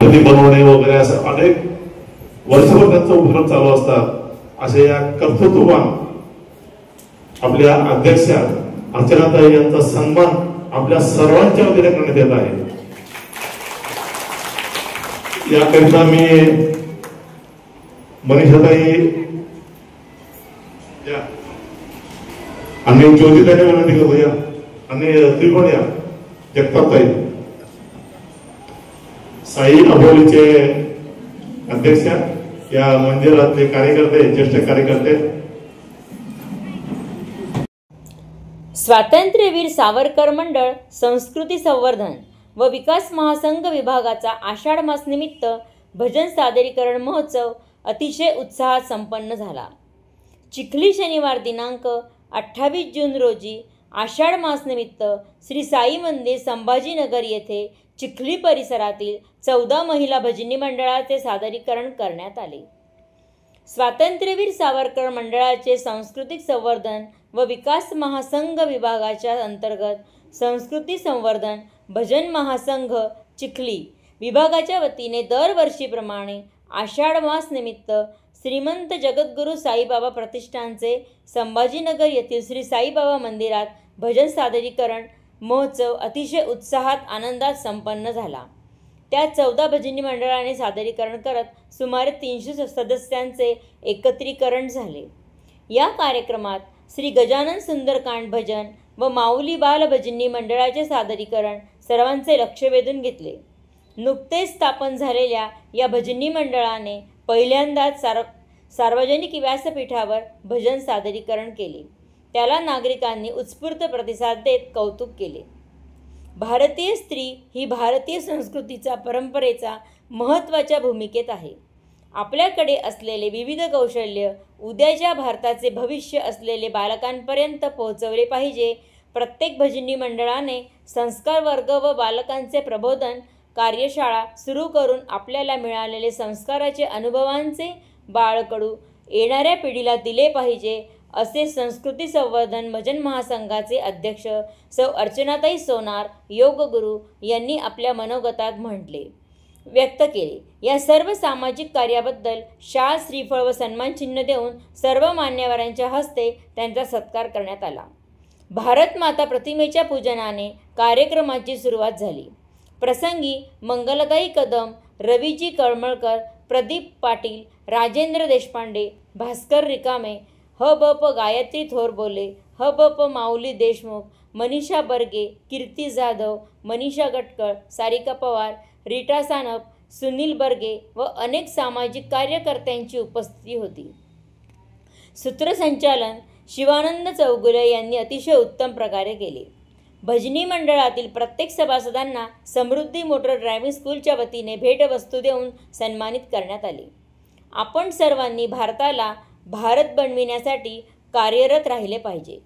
बनवणे वगैरे असं अनेक वर्षभर त्यांचा उपक्रम चालू असतात. अशा या कर्तृत्ववान आपल्या अध्यक्षा अर्चनाताई यांचा सन्मान आपल्या सर्वांच्या वतीने करण्यात येत आहे. याकरिता मी मनीषाताई आणि ज्योतिताईने विनंती करतो या आणि त्रिकोण या जगतापताई साई अभोलीचे अध्यक्ष या मंदिरातले कार्यकर्ते ज्येष्ठ कार्यकर्ते. स्वातंत्र्यवीर सावरकर मंडळ संस्कृती संवर्धन व विकास महासंघ विभागाचा आषाढ मास निमित्त भजन सादरीकरण महोत्सव अतिशय उत्साहात संपन्न झाला. चिखली शनिवार दिनांक 28 जून रोजी आषाढ मास निमित्त श्री साई मंदिर संभाजीनगर येथे चिखली परिसरातील 14 महिला भजनी मंडळाचे सादरीकरण करण्यात आले. स्वातंत्र्यवीर सावरकर मंडळाचे सांस्कृतिक संवर्धन व विकास महासंघ विभागाच्या अंतर्गत संस्कृती संवर्धन भजन महासंघ चिखली विभागाच्या वतीने दरवर्षीप्रमाणे आषाढ मास निमित्त श्रीमंत जगद्गुरू साईबाबा प्रतिष्ठानचे संभाजीनगर येथील श्री साईबाबा मंदिरात भजन सादरीकरण महोत्सव अतिशय उत्साहात आनंदात संपन्न झाला. त्यात 14 भजनी मंडळाने सादरीकरण करत सुमारे 300 सदस्यांचे एकत्रीकरण झाले. या कार्यक्रमात श्री गजानन सुंदरकांड भजन व माऊली बाल भजनी मंडळाचे सादरीकरण सर्वांचे लक्ष वेधून घेतले. नुकतेच स्थापन झालेल्या या भजनी मंडळाने पहिल्यांदाच सार्वजनिक व्यासपीठावर भजन सादरीकरण केले. त्याला नागरिकांनी उत्स्फूर्त प्रतिसाद देत कौतुक केले. भारतीय स्त्री ही भारतीय संस्कृतीचा परंपरेचा महत्त्वाच्या भूमिकेत आहे. आपल्याकडे असलेले विविध कौशल्य उद्याच्या भारताचे भविष्य असलेले बालकांपर्यंत पोहोचवले पाहिजे. प्रत्येक भजनी मंडळाने संस्कार वर्ग व बालकांचे प्रबोधन कार्यशाळा सुरू करून आपल्याला मिळालेले संस्काराचे अनुभवांचे बाळकडू येणाऱ्या पिढीला दिले पाहिजे, असे संस्कृती संवर्धन भजन महासंघाचे अध्यक्ष सौ अर्चनाताई सोनार योगगुरू यांनी आपल्या मनोगतात व्यक्त केले. या सर्व सामाजिक कार्याबद्दल शाल, श्रीफळ व सन्मानचिन्ह देऊन सर्व मान्यवरांच्या हस्ते त्यांचा सत्कार करण्यात आला. भारत माता प्रतिमेच्या पूजनाने कार्यक्रमाची सुरुवात झाली. प्रसंगी मंगलताई कदम, रवीजी कळमळकर, प्रदीप पाटील, राजेंद्र देशपांडे, भास्कर रिकामे, ह.ब.प. गायत्री थोरबोले, ह.ब.प. माऊली देशमुख, मनीषा बर्गे, कीर्ती जाधव, मनीषा गटकळ, सारिका पवार, रीटा सानप, सुनील बर्गे व अनेक सामाजिक कार्यकर्त्यांची उपस्थिती होती. सूत्रसंचालन शिवानंद चौगुले यांनी अतिशय उत्तम प्रकारे केले. भजनी मंडळातील प्रत्येक सभासदांना समृद्धी मोटर ड्रायव्हिंग स्कूलच्या वतीने भेटवस्तू देऊन सन्मानित करण्यात आले. आपण सर्वांनी भारताला भारत बनविण्यासाठी कार्यरत राहिले पाहिजे.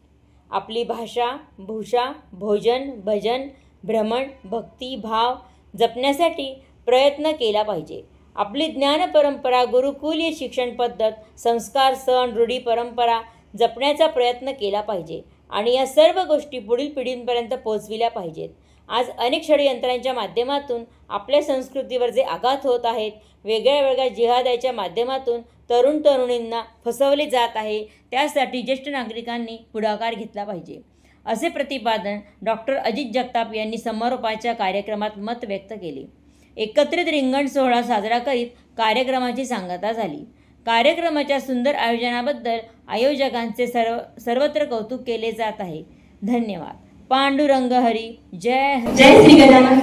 आपली भाषा, भूषा, भोजन, भजन, भ्रमण, भक्ती, भाव जपण्यासाठी प्रयत्न केला पाहिजे. आपली ज्ञान परंपरा, गुरुकुलीय शिक्षण पद्धत, संस्कार, सण, रूढी, परंपरा जपण्याचा प्रयत्न केला पाहिजे आणि या सर्व गोष्टी पुढील पिढींपर्यंत पोहोचविल्या पाहिजेत. आज अनेक षडयंत्रांच्या माध्यमातून आपल्या संस्कृतीवर जे आघात होत आहेत, वेगळ्या वेगळ्या जिहादाच्या माध्यमातून तरुण तरुणींना फसवले जात आहे, त्यासाठी ज्येष्ठ नागरिकांनी पुढाकार घेतला पाहिजे, असे प्रतिपादन डॉक्टर अजित जगताप यांनी समारोपाच्या कार्यक्रमात मत व्यक्त केले. एकत्रित रिंगण सोहळा साजरा करीत कार्यक्रमाची सांगता झाली. कार्यक्रमाच्या सुंदर आयोजनाबद्दल आयोजकांचे सर्वत्र कौतुक केले जात आहे. धन्यवाद. पांडुरंग हरी. जय जय श्री गजानन.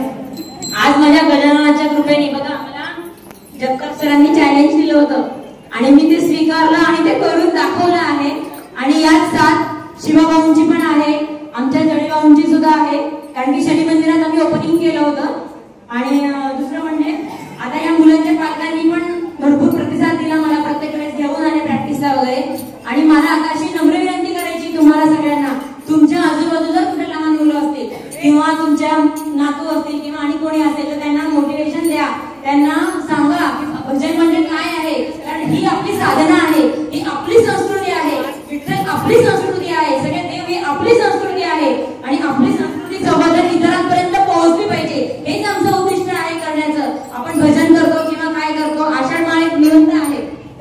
आज माझ्या गजाननाच्या कृपेने बघा मला जगताप सरांनी चॅलेंज दिलं होतं आणि मी ते स्वीकारलं आणि ते करून दाखवलं आहे. आणि याच साथ शिवाभाऊंची पण आहे, आमच्या जडीभाऊंची सुद्धा आहे, कारण की शनी मंदिरात आम्ही ओपनिंग केलं होतं. आणि दुसरं म्हणजे आता या मुलांच्या पालकांनी पण भरपूर प्रतिसाद दिला मला, प्रत्येक वेळेस घेऊन आले प्रॅक्टिसला वगैरे. आणि मला आता अशी नम्र विनंती करायची तुम्हाला सगळ्यांना, तुमच्या आजूबाजूला कुठे लहान मुलं असतील किंवा तुमच्या नातू असतील किंवा आणि कोणी असेल तर त्यांना मोटिवेशन द्या, त्यांना सांगा की भजन म्हणजे काय आहे, कारण ही आपली साधना आहे, ही आपली संस्कृती आहे, विठ्ठल आपली संस्कृती आहे, सगळे देव ही आपली संस्कृती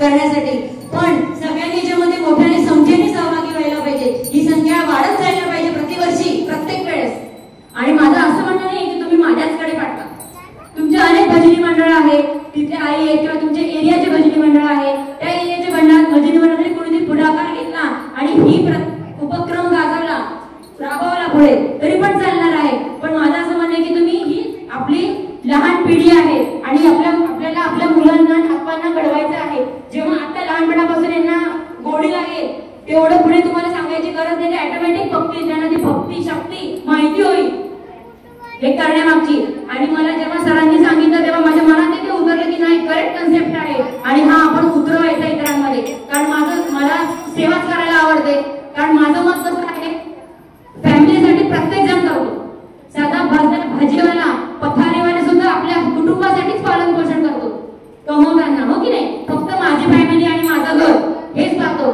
करण्यासाठी, पण सगळ्यांनी याच्यामध्ये मोठ्याने समजेने सहभागी व्हायला पाहिजे. ही संख्या वाढत जायला पाहिजे प्रतिवर्षी, प्रत्येक वेळेस. आणि माझं असं म्हणणं नाही की तुम्ही माझ्याचकडे पाठवा. तुमचे अनेक भजनी मंडळ आहे, तिथे आई आहे किंवा तुमच्या एरियाचे भजनी मंडळ आहे, त्या एरियाच्या भजनी मंडळाने कोणीतरी पुढाकार घेतला आणि ही उपक्रम गाजवला, राबवला पुढे, तरी पण चालणार आहे. पण माझं असं म्हणणं आहे की तुम्ही ही आपली लहान पिढी आहे आणि आपल्याला आपल्या मुलांना आत्मांना घडवायचं आहे. जेव्हा आता लहानपणापासून यांना गोडी लागेल तेवढं पुढे तुम्हाला सांगायची गरज नाही. ऑटोमॅटिक भक्ती, त्यांना ती भक्ती शक्ती माहिती होईल हे करण्यामागची. आणि मला जेव्हा सरांनी सांगितलं तेव्हा माझ्या मनात ते उतरलं की नाही, करेक्ट कन्सेप्ट आहे आणि हा आपण उतरवायचा इतरांमध्ये. कारण मला सेवाच करायला आवडते. कारण माझं मत कसं आहे, फॅमिलीसाठी प्रत्येक जण करतो. साधा भाजीवाला पथारीवाला सुद्धा आपल्या कुटुंबासाठीच पालन पोषण करतो, कमवताना, हो की नाही. फक्त माझी फॅमिली आणि माझं घर हेच पाहतो.